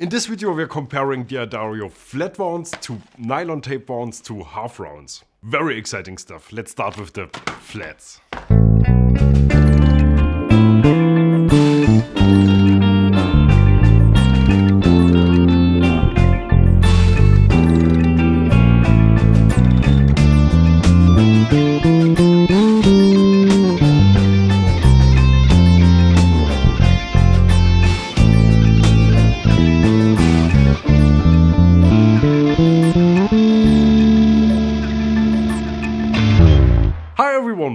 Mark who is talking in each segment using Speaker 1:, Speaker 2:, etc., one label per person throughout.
Speaker 1: In this video we are comparing D'Addario flat wounds to nylon tape wounds to half rounds. Very exciting stuff. Let's start with the flats.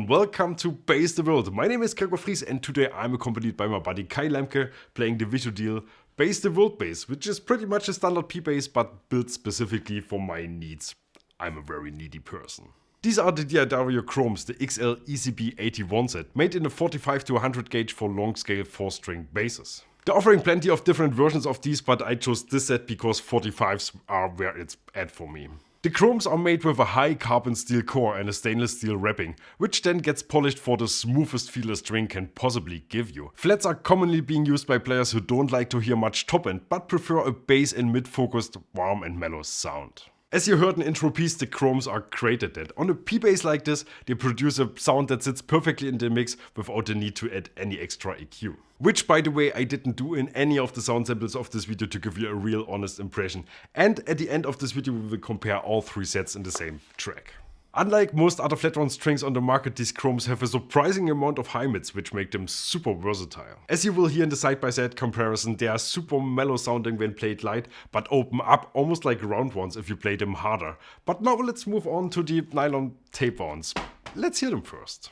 Speaker 1: Welcome to Base the World. My name is Gregor Fries and today I'm accompanied by my buddy Kai Lemke playing the Visual Deal Base the World base, which is pretty much a standard P-base but built specifically for my needs. I'm a very needy person. These are the D'Addario Chromes, the XL ECB 81 set, made in a 45 to 100 gauge for long scale 4-string bases. They're offering plenty of different versions of these, but I chose this set because 45s are where it's at for me. The chromes are made with a high carbon steel core and a stainless steel wrapping, which then gets polished for the smoothest feel a string can possibly give you. Flats are commonly being used by players who don't like to hear much top end, but prefer a bass and mid-focused, warm and mellow sound. As you heard in intro piece, the chromes are great at that. On a P-bass like this, they produce a sound that sits perfectly in the mix without the need to add any extra EQ. Which, by the way, I didn't do in any of the sound samples of this video to give you a real honest impression. And at the end of this video we will compare all three sets in the same track. Unlike most other flat round strings on the market, these chromes have a surprising amount of high mids, which make them super versatile. As you will hear in the side-by-side comparison, they are super mellow sounding when played light, but open up almost like round ones if you play them harder. But now let's move on to the nylon tape wounds. Let's hear them first.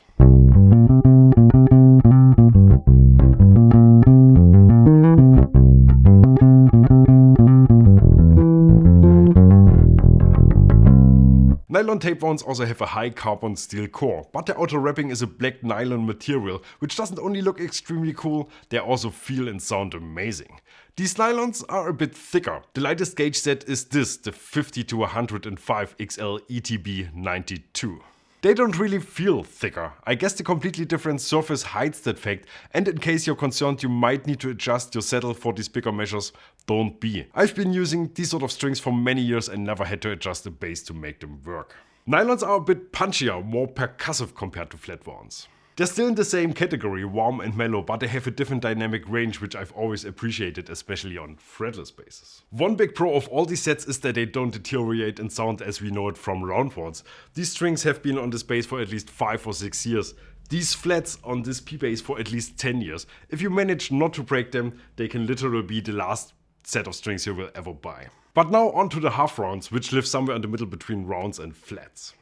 Speaker 1: Nylon tape wounds also have a high carbon steel core, but the outer wrapping is a black nylon material, which doesn't only look extremely cool, they also feel and sound amazing. These nylons are a bit thicker. The lightest gauge set is this, the 50 to 105 XL ETB 92. They don't really feel thicker. I guess the completely different surface hides that fact, and in case you're concerned you might need to adjust your saddle for these bigger measures, don't be. I've been using these sort of strings for many years and never had to adjust the bass to make them work. Nylons are a bit punchier, more percussive compared to flat wounds. They're still in the same category, warm and mellow, but they have a different dynamic range which I've always appreciated, especially on fretless basses. One big pro of all these sets is that they don't deteriorate in sound as we know it from round ones. These strings have been on this bass for at least 5 or 6 years. These flats on this P-bass for at least 10 years. If you manage not to break them, they can literally be the last set of strings you will ever buy. But now on to the half rounds, which live somewhere in the middle between rounds and flats.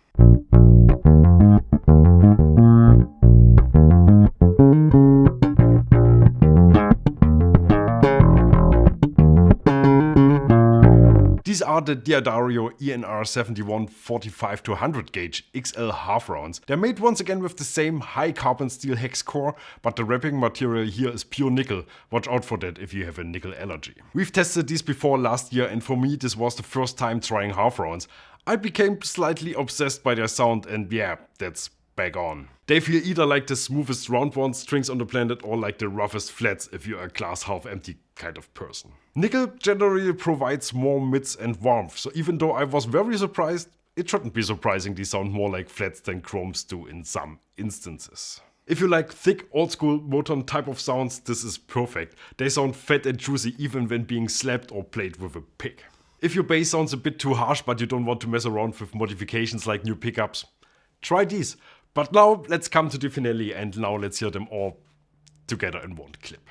Speaker 1: These are the D'Addario ENR 71 45 to 100 gauge XL half rounds. They're made once again with the same high carbon steel hex core, but the wrapping material here is pure nickel. Watch out for that if you have a nickel allergy. We've tested these before last year and for me this was the first time trying half rounds. I became slightly obsessed by their sound and yeah, that's bang on. They feel either like the smoothest round wound strings on the planet or like the roughest flats if you're a glass half empty kind of person. Nickel generally provides more mids and warmth, so even though I was very surprised, it shouldn't be surprising they sound more like flats than chromes do in some instances. If you like thick, old school Motown type of sounds, this is perfect. They sound fat and juicy even when being slapped or played with a pick. If your bass sounds a bit too harsh but you don't want to mess around with modifications like new pickups, try these. But now let's come to the finale and now let's hear them all together in one clip.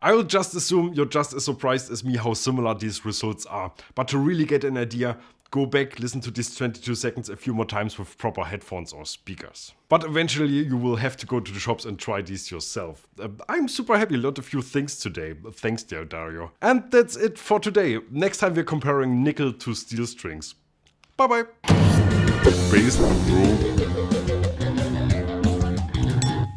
Speaker 1: I will just assume you're just as surprised as me how similar these results are, but to really get an idea, go back, listen to these 22 seconds a few more times with proper headphones or speakers. But eventually you will have to go to the shops and try these yourself. I'm super happy, learned a few things today, thanks D'Addario. And that's it for today. Next time we're comparing nickel to steel strings. Bye bye! Base the World.